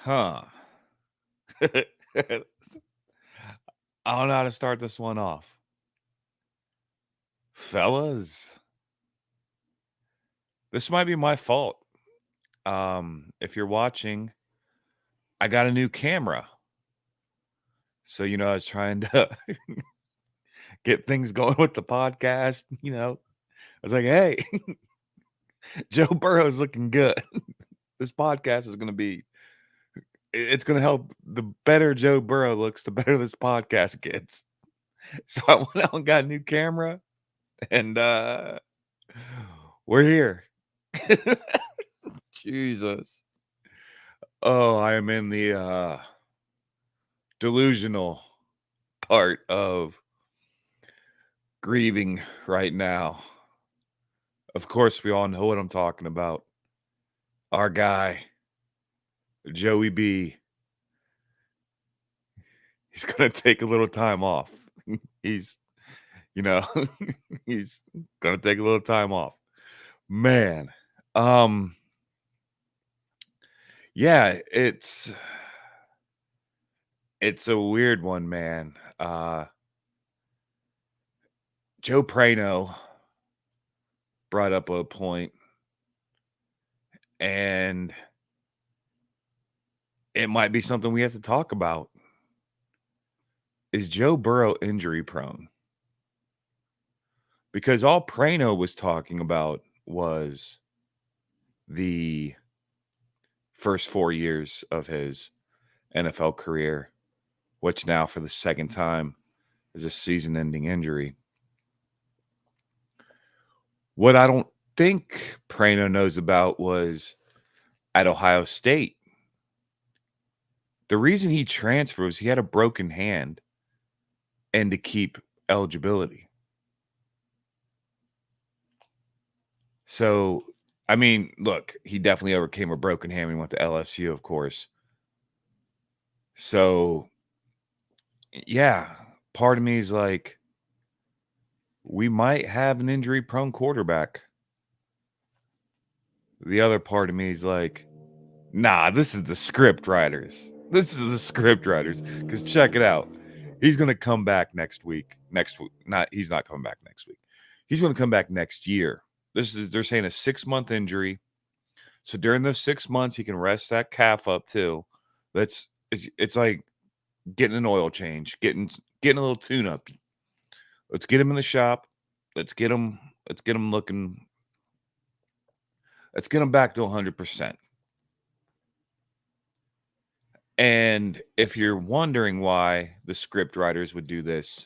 Huh. I don't know how to start this one off. Fellas, this might be my fault. If you're watching, I got a new camera. So, I was trying to get things going with the podcast. I was like, hey, Joe Burrow's looking good. This podcast is going to it's going to help. The better Joe Burrow looks, the better this podcast gets. So I went out and got a new camera and we're here. Jesus. Oh, I am in the delusional part of grieving right now. Of course, we all know what I'm talking about. Our guy, Joey B. He's gonna take a little time off. He's, you know, he's gonna take a little time off. Man, um, yeah, it's a weird one, man. Joe Prano brought up a point, and it might be something we have to talk about. Is Joe Burrow injury prone? Because all Prano was talking about was the first 4 years of his NFL career, which now for the second time is a season-ending injury. What I don't think Prano knows about was at Ohio State. The reason he transferred was he had a broken hand and to keep eligibility. So, I mean, look, he definitely overcame a broken hand when he went to LSU, of course. So, yeah, part of me is like, we might have an injury prone quarterback. The other part of me is like, nah, this is the script writers. This is the script writers. Because check it out. He's going to come back next week. He's not coming back next week. He's going to come back next year. They're saying a 6-month injury. So during those 6 months, he can rest that calf up too. It's like getting an oil change, getting a little tune up. Let's get him in the shop. Let's get him looking. Let's get him back to 100%. And if you're wondering why the script writers would do this,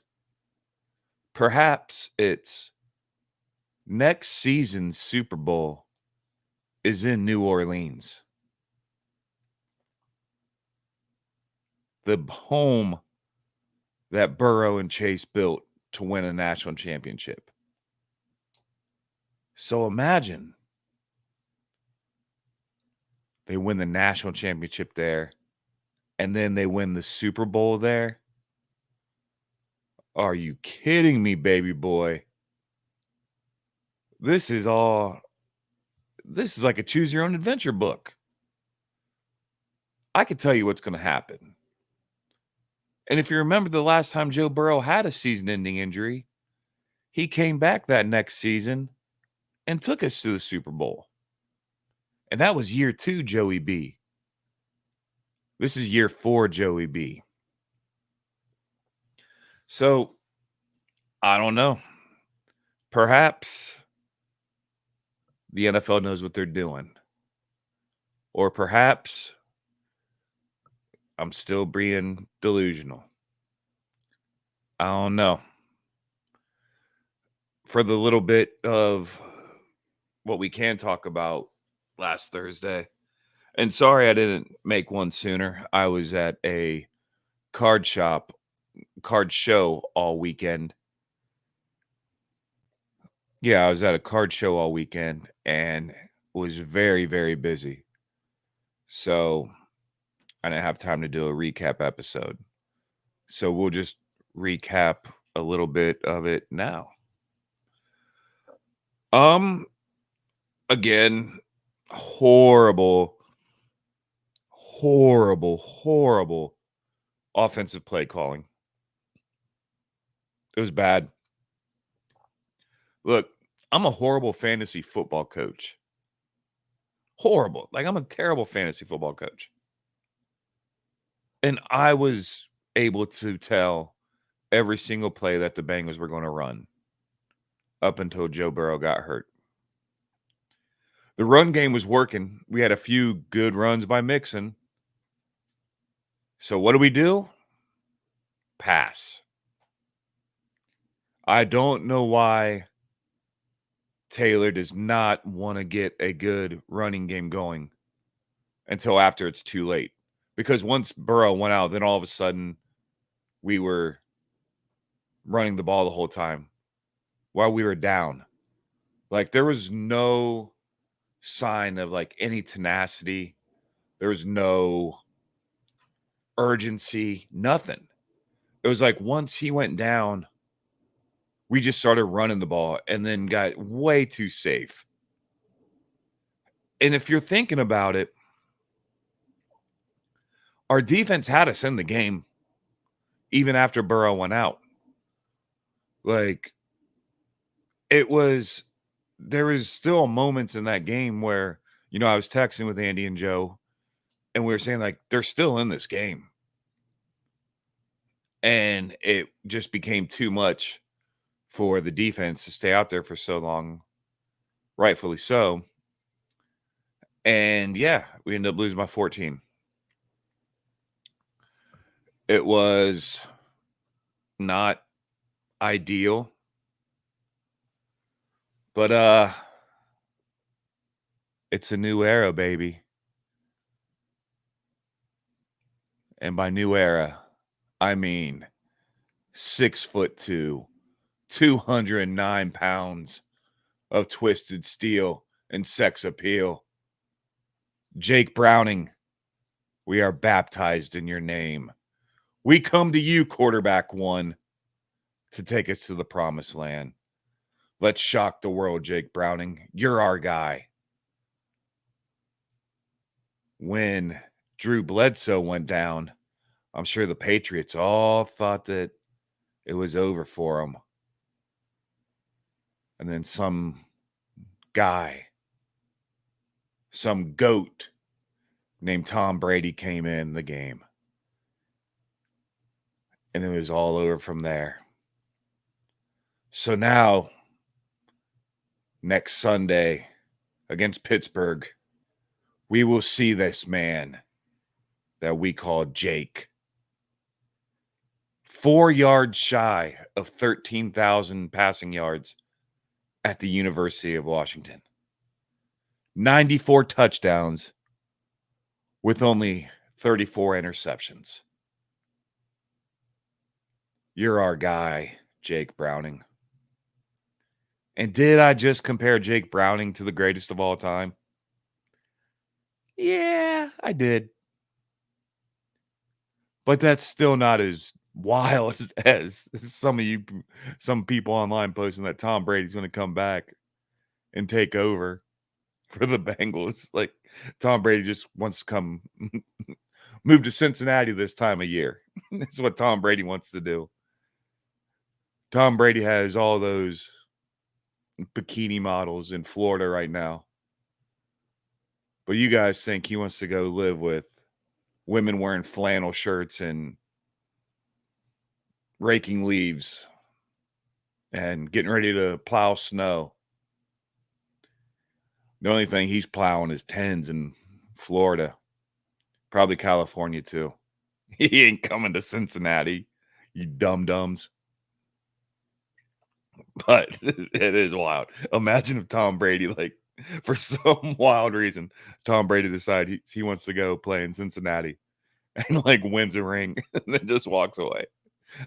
perhaps it's next season's Super Bowl is in New Orleans, the home that Burrow and Chase built to win a national championship. So imagine they win the national championship there, and then they win the Super Bowl there. Are you kidding me, baby boy? This is like a choose your own adventure book. I can tell you what's going to happen. And if you remember the last time Joe Burrow had a season-ending injury, he came back that next season and took us to the Super Bowl. And that was year 2, Joey B. This is year 4, Joey B. So, I don't know. Perhaps the NFL knows what they're doing. Or perhaps I'm still being delusional. I don't know. For the little bit of what we can talk about last Thursday. And sorry I didn't make one sooner. I was at a card show all weekend. Yeah, I was at a card show all weekend and was very, very busy. So I didn't have time to do a recap episode. So we'll just recap a little bit of it now. Again, horrible horrible, horrible offensive play calling. It was bad. Look, I'm a horrible fantasy football coach. Horrible. Like, I'm a terrible fantasy football coach. And I was able to tell every single play that the Bengals were going to run up until Joe Burrow got hurt. The run game was working. We had a few good runs by Mixon. So what do? Pass. I don't know why Taylor does not want to get a good running game going until after it's too late. Because once Burrow went out, then all of a sudden we were running the ball the whole time while we were down. Like, there was no sign of like any tenacity. There was no urgency, nothing. It was like once he went down, we just started running the ball and then got way too safe. And if you're thinking about it, our defense had us in the game even after Burrow went out. Like, there was still moments in that game where, I was texting with Andy and Joe and we were saying, like, they're still in this game. And it just became too much for the defense to stay out there for so long, rightfully so. And yeah, we ended up losing by 14. It was not ideal, but it's a new era, baby. And by new era, I mean 6'2", 209 pounds of twisted steel and sex appeal. Jake Browning, we are baptized in your name. We come to you, quarterback one, to take us to the promised land. Let's shock the world, Jake Browning. You're our guy. When Drew Bledsoe went down, I'm sure the Patriots all thought that it was over for him. And then some guy, some goat named Tom Brady came in the game. And it was all over from there. So now, next Sunday against Pittsburgh, we will see this man that we call Jake. 4 yards shy of 13,000 passing yards at the University of Washington. 94 touchdowns with only 34 interceptions. You're our guy, Jake Browning. And did I just compare Jake Browning to the greatest of all time? Yeah, I did. But that's still not as wild as some people online posting that Tom Brady's going to come back and take over for the Bengals. Like, Tom Brady just wants to come move to Cincinnati this time of year. That's what Tom Brady wants to do. Tom Brady has all those bikini models in Florida right now. But you guys think he wants to go live with women wearing flannel shirts and raking leaves and getting ready to plow snow. The only thing he's plowing is tens in Florida. Probably California too. He ain't coming to Cincinnati, you dum-dums. But it is wild. Imagine if Tom Brady, like, for some wild reason, Tom Brady decided he wants to go play in Cincinnati and, like, wins a ring and then just walks away.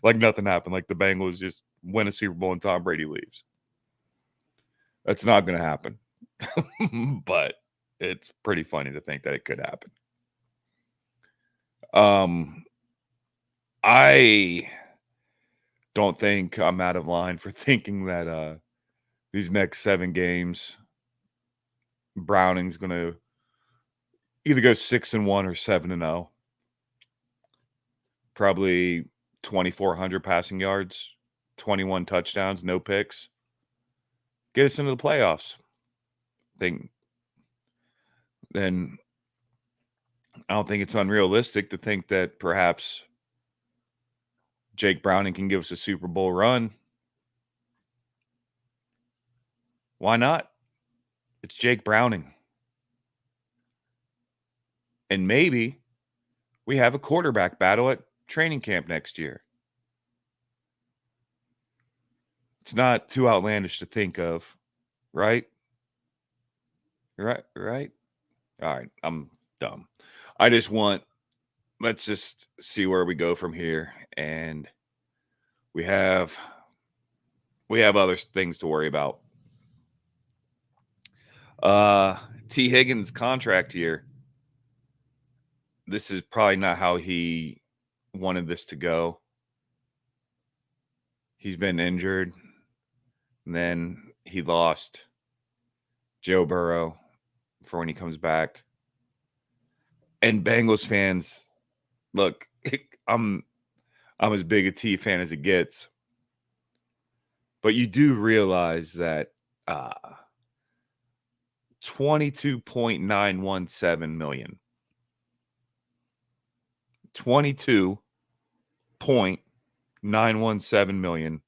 Like nothing happened. Like the Bengals just win a Super Bowl and Tom Brady leaves. That's not going to happen. But it's pretty funny to think that it could happen. I don't think I'm out of line for thinking that these next 7 games, Browning's going to either go 6-1 or 7-0. Probably 2,400 passing yards, 21 touchdowns, no picks. Get us into the playoffs. Think then I don't think it's unrealistic to think that perhaps Jake Browning can give us a Super Bowl run. Why not? It's Jake Browning. And maybe we have a quarterback battle at training camp next year. It's not too outlandish to think of, right? Right? All right, I'm dumb. I just want let's just see where we go from here, and we have other things to worry about. Uh T. Higgins contract year. This is probably not how he wanted this to go. He's been injured, and then he lost Joe Burrow for when he comes back. And Bengals fans, look, I'm as big a T fan as it gets. But you do realize that 22.917 million. 22.917 million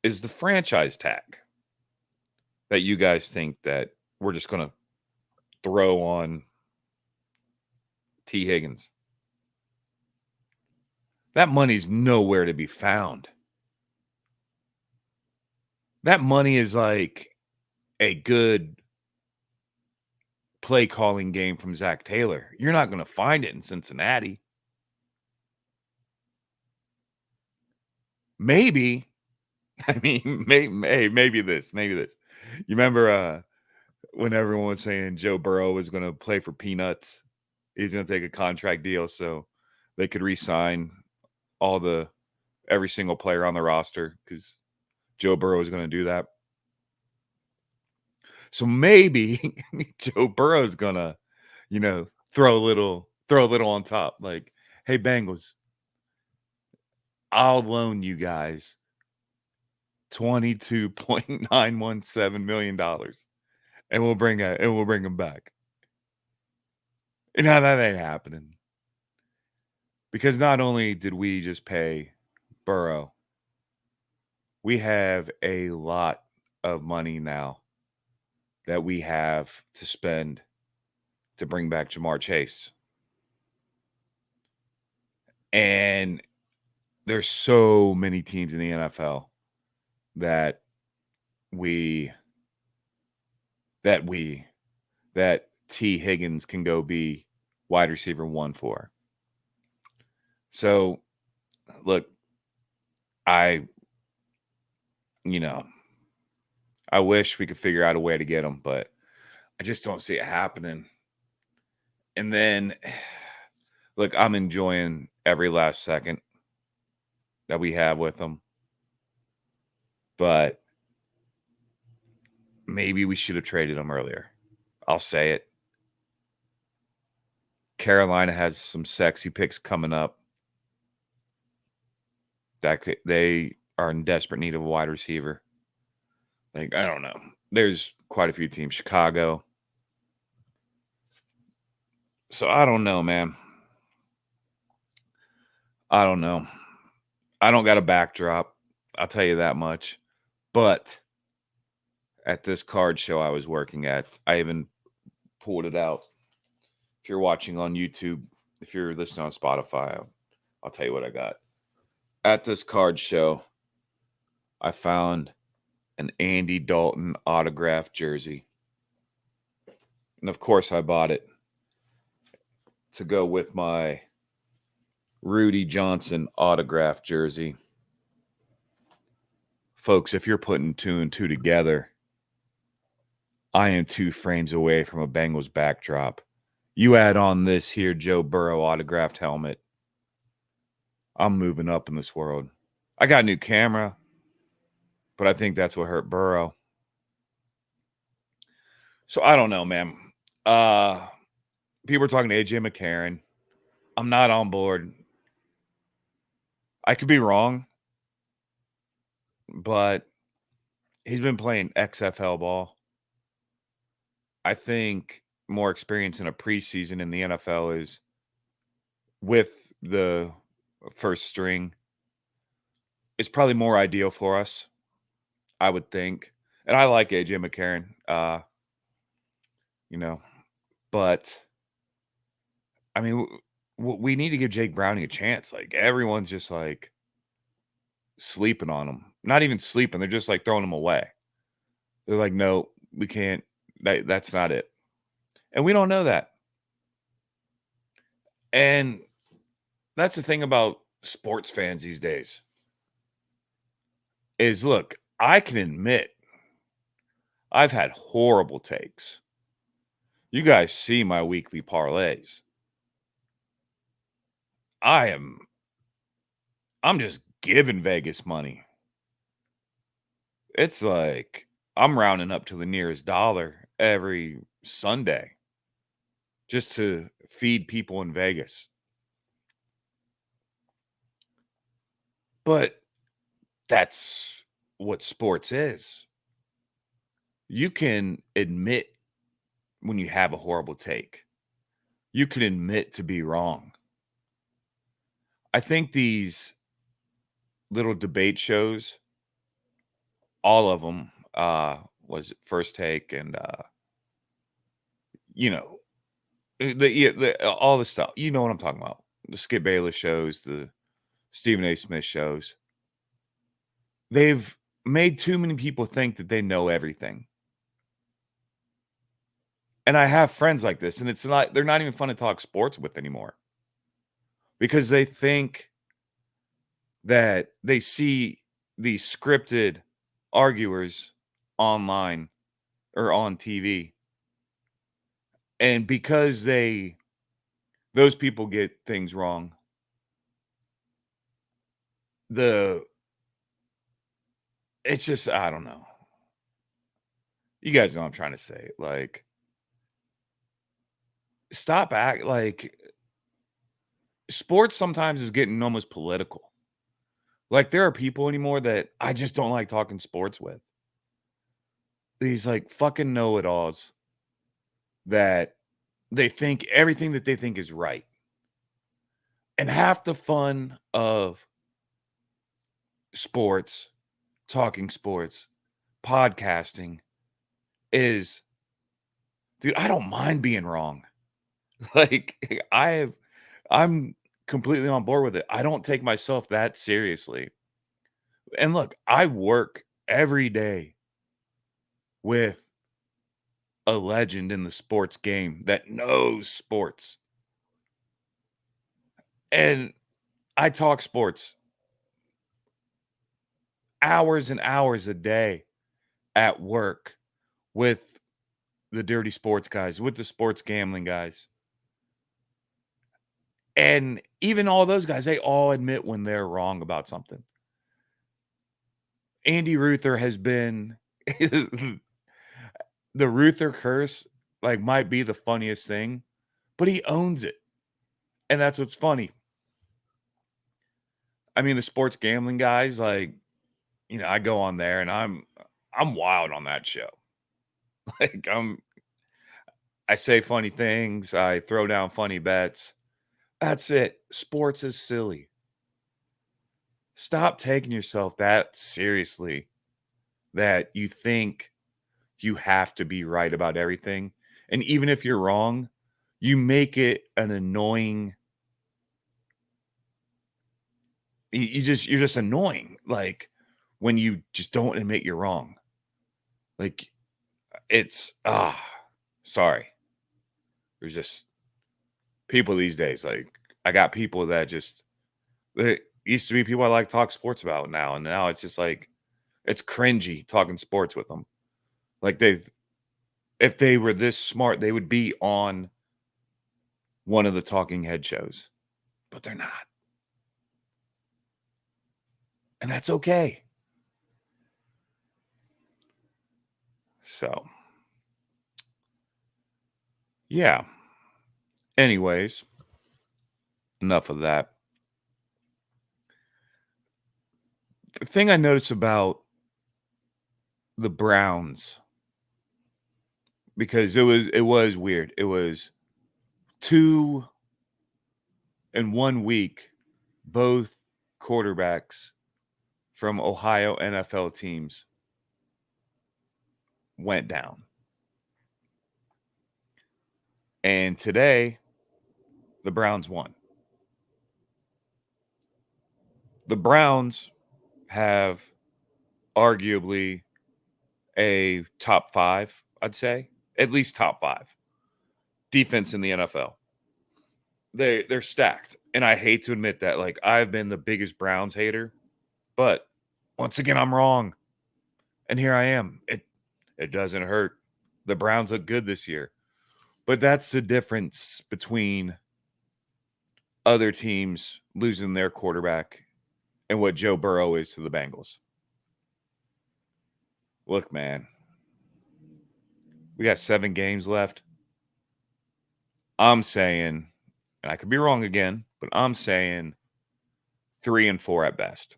is the franchise tag that you guys think that we're just going to throw on T. Higgins. That money's nowhere to be found. That money is like a good play calling game from Zach Taylor. You're not going to find it in Cincinnati. Maybe, I mean, maybe this. You remember when everyone was saying Joe Burrow was going to play for peanuts? He's going to take a contract deal so they could re-sign every single player on the roster because Joe Burrow is going to do that. So maybe Joe Burrow is going to, throw a little on top. Like, hey, Bengals, I'll loan you guys $22.917 million, and we'll bring him back. And now that ain't happening. Because not only did we just pay Burrow, we have a lot of money now that we have to spend to bring back Jamar Chase. And there's so many teams in the NFL that T. Higgins can go be wide receiver 1 for. So, look, I wish we could figure out a way to get him, but I just don't see it happening. And then, look, I'm enjoying every last second that we have with him. But maybe we should have traded him earlier. I'll say it. Carolina has some sexy picks coming up. They are in desperate need of a wide receiver. Like, I don't know. There's quite a few teams. Chicago. So I don't know, man. I don't know. I don't got a backdrop. I'll tell you that much. But at this card show I was working at, I even pulled it out. If you're watching on YouTube, if you're listening on Spotify, I'll tell you what I got. At this card show, I found an Andy Dalton autographed jersey. And of course, I bought it to go with my Rudy Johnson autographed jersey. Folks, if you're putting 2 and 2 together, I am 2 frames away from a Bengals backdrop. You add on this here Joe Burrow autographed helmet, I'm moving up in this world. I got a new camera, but I think that's what hurt Burrow. So I don't know, man. People are talking to AJ McCarron. I'm not on board. I could be wrong, but he's been playing XFL ball. I think more experience in a preseason in the NFL is with the first string is probably more ideal for us, I would think. And I like AJ McCarron, you know, but I mean, we need to give Jake Browning a chance. Like everyone's just like sleeping on him. Not even sleeping. They're just like throwing him away. They're like, no, we can't. That's not it. And we don't know that. And that's the thing about sports fans these days is look, I can admit I've had horrible takes. You guys see my weekly parlays. I am I'm just giving Vegas money. It's like I'm rounding up to the nearest dollar every Sunday just to feed people in Vegas. But that's what sports is. You can admit when you have a horrible take. You can admit to be wrong. I think these little debate shows, all of them, was it First Take and you know, all the stuff. You know what I'm talking about. The Skip Bayless shows, the Stephen A. Smith shows. They've made too many people think that they know everything. And I have friends like this, and they're not even fun to talk sports with anymore because they think that they see these scripted arguers online or on TV. And because those people get things wrong, the it's just I don't know. You guys know what I'm trying to say. Like, stop act like sports sometimes is getting almost political. Like, there are people anymore that I just don't like talking sports with. These like fucking know-it-alls that they think everything that they think is right. And half the fun of sports, talking sports, podcasting is, dude, I don't mind being wrong. Like I'm completely on board with it. I don't take myself that seriously. And look, I work every day with a legend in the sports game that knows sports. And I talk sports hours and hours a day at work with the dirty sports guys, with the sports gambling guys. And even all those guys, they all admit when they're wrong about something. Andy Ruther has been the Ruther curse, like, might be the funniest thing, but he owns it. And that's what's funny. I mean, the sports gambling guys, like, I go on there and I'm wild on that show. Like I say funny things, I throw down funny bets. That's it. Sports is silly. Stop taking yourself that seriously that you think you have to be right about everything. And even if you're wrong, you make it an annoying you're just annoying. Like when you just don't admit you're wrong. Like it's sorry. There's just people these days. Like I got people that just there used to be people I like to talk sports about now, and now it's just like it's cringy talking sports with them. Like if they were this smart, they would be on one of the talking head shows, but they're not. And that's okay. So, yeah. Anyways, enough of that. The thing I noticed about the Browns, because it was weird. It was 2 in 1 week, both quarterbacks from Ohio NFL teams went down. And today, the Browns won. The Browns have arguably a top 5, I'd say, at least top 5 defense in the NFL. They're stacked, and I hate to admit that. Like, I've been the biggest Browns hater, but once again, I'm wrong, and here I am. It doesn't hurt. The Browns look good this year, but that's the difference between other teams losing their quarterback and what Joe Burrow is to the Bengals. Look, man, we got 7 games left. I'm saying, and I could be wrong again, but I'm saying 3-4 at best.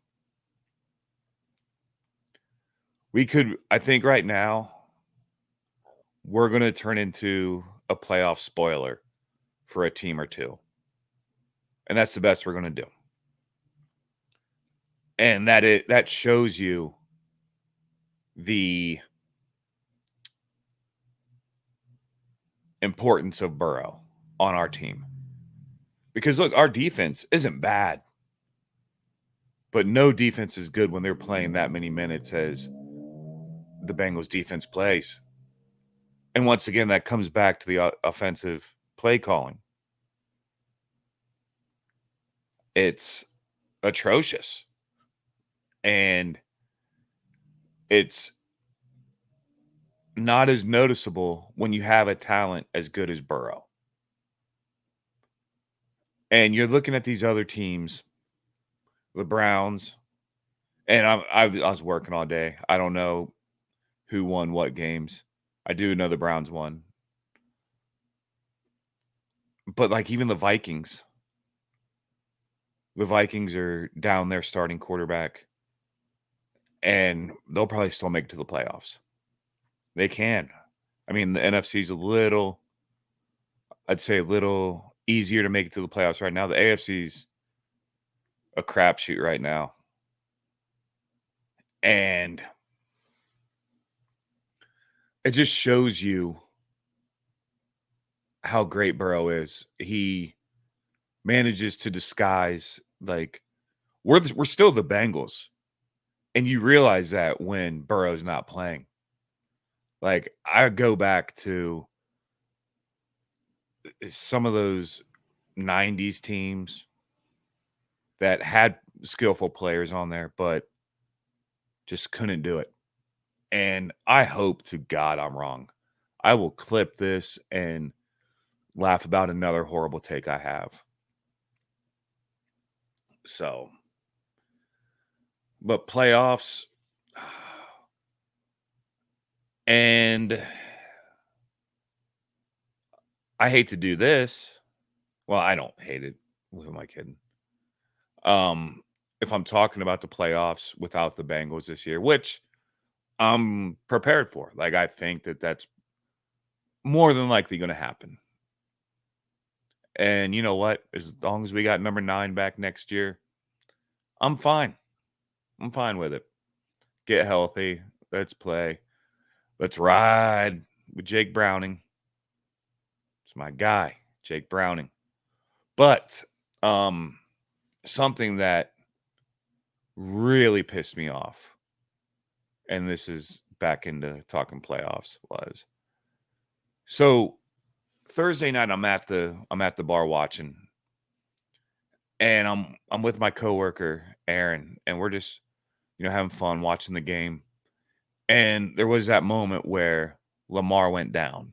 I think right now, we're going to turn into a playoff spoiler for a team or two. And that's the best we're going to do. And that shows you the importance of Burrow on our team. Because look, our defense isn't bad. But no defense is good when they're playing that many minutes as the Bengals defense plays. And once again, that comes back to the offensive play calling. It's atrocious. And it's not as noticeable when you have a talent as good as Burrow. And you're looking at these other teams, the Browns, and I was working all day. I don't know who won what games. I do know the Browns won. But like even the Vikings are down their starting quarterback, and they'll probably still make it to the playoffs. They can. I mean, the NFC's I'd say a little easier to make it to the playoffs right now. The AFC's a crapshoot right now. And it just shows you how great Burrow is. He manages to disguise, like, we're still the Bengals. And you realize that when Burrow's not playing. Like, I go back to some of those 90s teams that had skillful players on there, but just couldn't do it. And I hope to God I'm wrong. I will clip this and laugh about another horrible take I have. So, but playoffs, and I hate to do this. Well, I don't hate it. Who am I kidding? If I'm talking about the playoffs without the Bengals this year, which I'm prepared for. Like, I think that that's more than likely going to happen. And you know what? As long as we got number 9 back next year, I'm fine. I'm fine with it. Get healthy. Let's play. Let's ride with Jake Browning. It's my guy, Jake Browning. But something that really pissed me off, and this is back into talking playoffs, was so Thursday night I'm at the bar watching, and I'm with my coworker Aaron, and we're just having fun watching the game. And there was that moment where Lamar went down.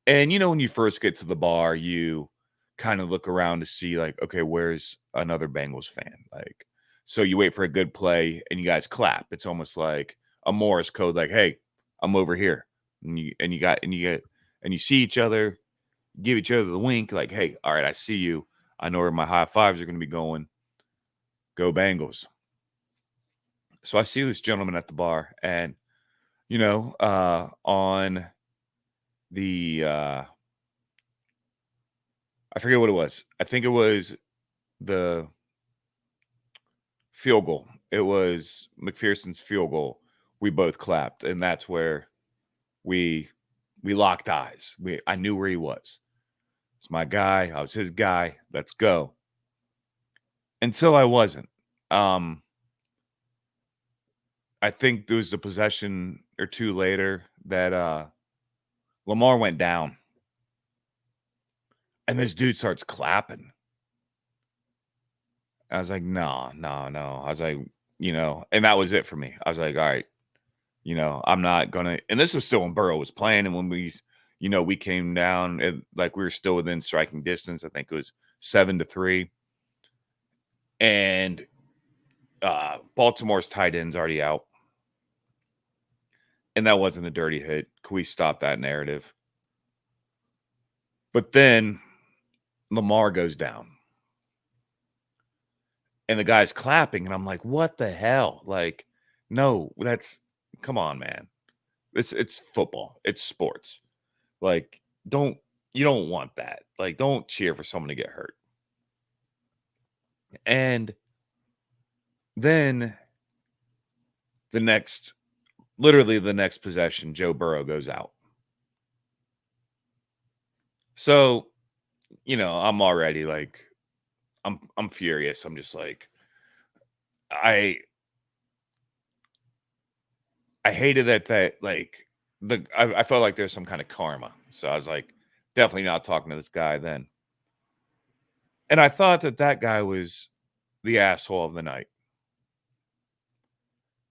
And when you first get to the bar, you kind of look around to see, like, okay, where's another Bengals fan? Like, so you wait for a good play and you guys clap. It's almost like a Morse code, like, hey, I'm over here. And you see each other, give each other the wink, like, "Hey, all right, I see you. I know where my high fives are gonna be going. Go Bengals." So I see this gentleman at the bar, and, on the, I forget what it was. I think it was the field goal. It was McPherson's field goal. We both clapped, and that's where we we locked eyes. I knew where he was. It's my guy. I was his guy. Let's go. Until I wasn't. Um, I think there was a possession or two later that Lamar went down, and this dude starts clapping. I was like, no, no, no. I was like, and that was it for me. I was like, all right, I'm not gonna. And this was still when Burrow was playing, and when we came down, and like we were still within striking distance. I think it was 7-3, and Baltimore's tight end's already out, and that wasn't a dirty hit. Can we stop that narrative? But then Lamar goes down, and the guy's clapping, and I'm like, what the hell? Like, no, that's come on, man. It's football. It's sports. Like, don't you don't want that. Like, don't cheer for someone to get hurt. And then the next literally the next possession, Joe Burrow goes out. So, I'm already like I'm furious. I'm just like I I hated that like I felt like there's some kind of karma. So I was like definitely not talking to this guy then. And I thought that guy was the asshole of the night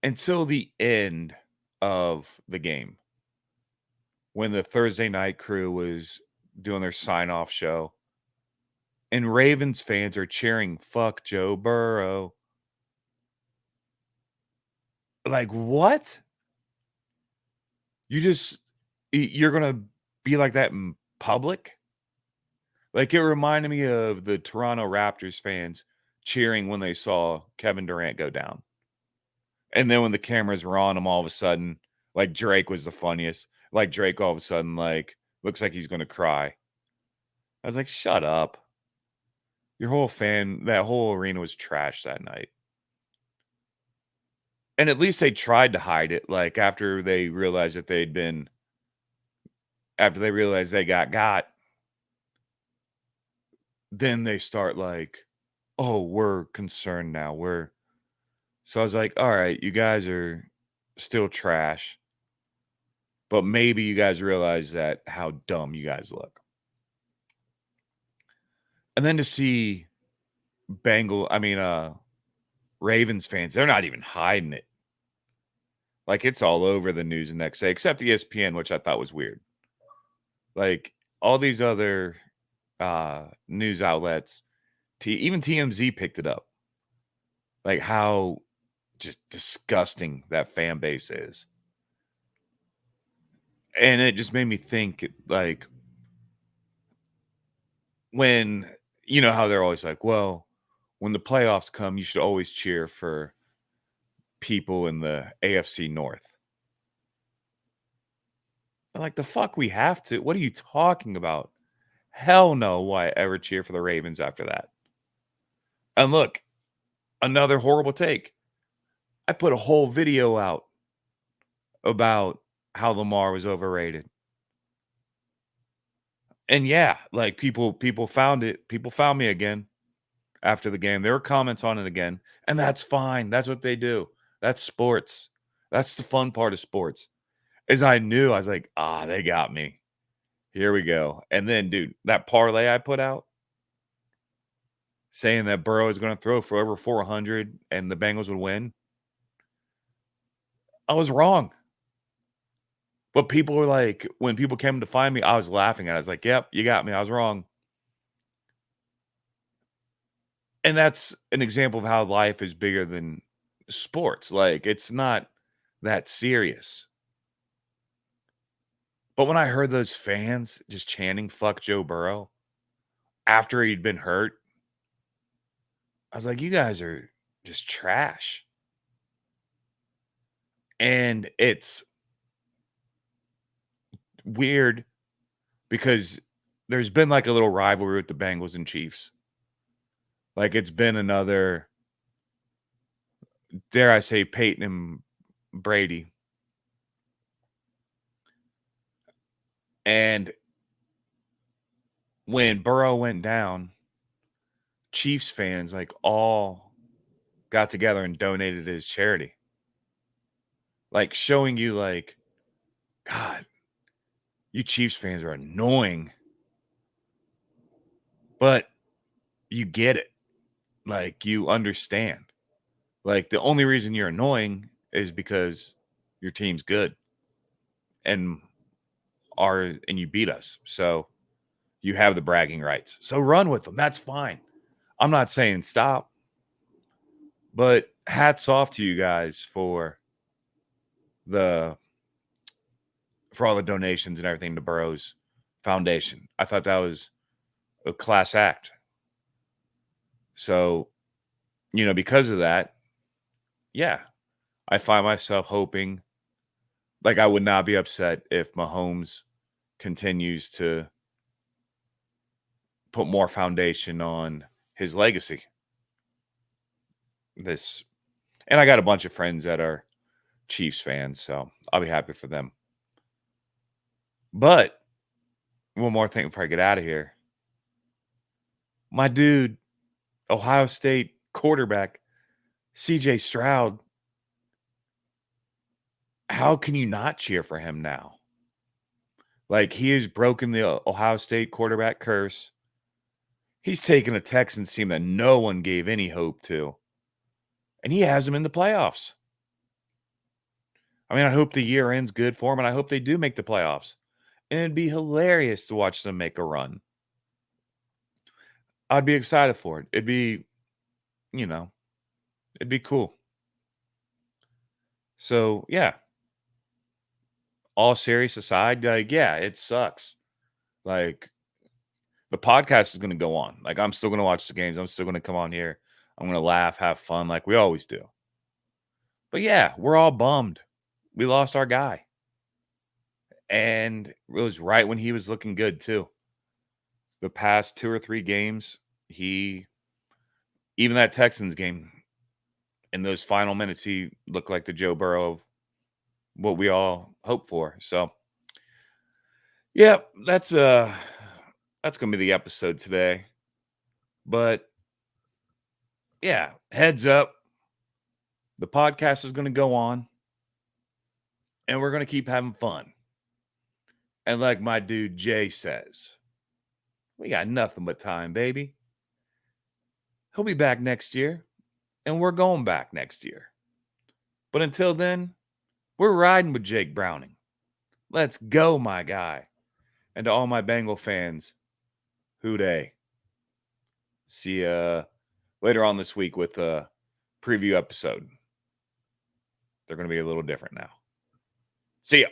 until the end of the game when the Thursday night crew was doing their sign off show and Ravens fans are cheering fuck Joe Burrow. Like what? You're going to be like that in public? Like it reminded me of the Toronto Raptors fans cheering when they saw Kevin Durant go down. And then when the cameras were on him all of a sudden, like Drake was the funniest. Like Drake all of a sudden like looks like he's going to cry. I was like, "Shut up." That whole arena was trash that night. And at least they tried to hide it, like, after they realized they got, then they start like, "Oh, we're concerned now, we're." So I was like, "Alright, you guys are still trash, but maybe you guys realize that how dumb you guys look." And then to see Ravens fans, they're not even hiding it. Like, it's all over the news the next day, except ESPN, which I thought was weird. Like, all these other, news outlets, even TMZ picked it up, like, how just disgusting that fan base is. And it just made me think, like, when how they're always like, "Well, when the playoffs come, you should always cheer for people in the AFC North." I'm like, "The fuck we have to? What are you talking about? Hell no, why I ever cheer for the Ravens after that." And look, another horrible take. I put a whole video out about how Lamar was overrated. And yeah, like people found it. People found me again after the game. There were comments on it again, and that's fine. That's what they do. That's sports. That's the fun part of sports. Is I was like, "Ah, they got me. Here we go." And then, dude, that parlay I put out saying that Burrow is going to throw for over 400 and the Bengals would win, I was wrong. But people were like, when people came to find me, I was laughing. I was like, "Yep, you got me. I was wrong." And that's an example of how life is bigger than sports. Like, it's not that serious. But when I heard those fans just chanting "fuck Joe Burrow" after he'd been hurt, I was like, "You guys are just trash." And it's weird because there's been like a little rivalry with the Bengals and Chiefs. Like it's been another, dare I say, Peyton and Brady. And when Burrow went down, Chiefs fans like all got together and donated to his charity. Like showing you like, God, you Chiefs fans are annoying, but you get it. Like you understand. Like the only reason you're annoying is because your team's good and and you beat us. So you have the bragging rights. So run with them. That's fine. I'm not saying stop, but hats off to you guys the for all the donations and everything to Burrow's foundation. I thought that was a class act. So, because of that, yeah, I find myself hoping like I would not be upset if Mahomes continues to put more foundation on his legacy. This and I got a bunch of friends that are Chiefs fans, so I'll be happy for them. But one more thing before I get out of here. My dude, Ohio State quarterback, CJ Stroud, how can you not cheer for him now? Like he has broken the Ohio State quarterback curse. He's taken a Texans team that no one gave any hope to, and he has them in the playoffs. I mean, I hope the year ends good for him, and I hope they do make the playoffs. And it'd be hilarious to watch them make a run. I'd be excited for it. You know, it'd be cool. So, yeah, all serious aside, like, yeah, it sucks. Like, the podcast is going to go on. Like, I'm still going to watch the games. I'm still going to come on here. I'm going to laugh, have fun like we always do. But yeah, we're all bummed. We lost our guy. And it was right when he was looking good, too. The past 2 or 3 games, even that Texans game, in those final minutes, he looked like the Joe Burrow of what we all hope for. So, yeah, that's gonna be the episode today. But yeah, heads up, the podcast is gonna go on, and we're gonna keep having fun. And like my dude Jay says, we got nothing but time, baby. He'll be back next year, and we're going back next year. But until then, we're riding with Jake Browning. Let's go, my guy. And to all my Bengal fans, who dey? See ya later on this week with a preview episode. They're going to be a little different now. See ya.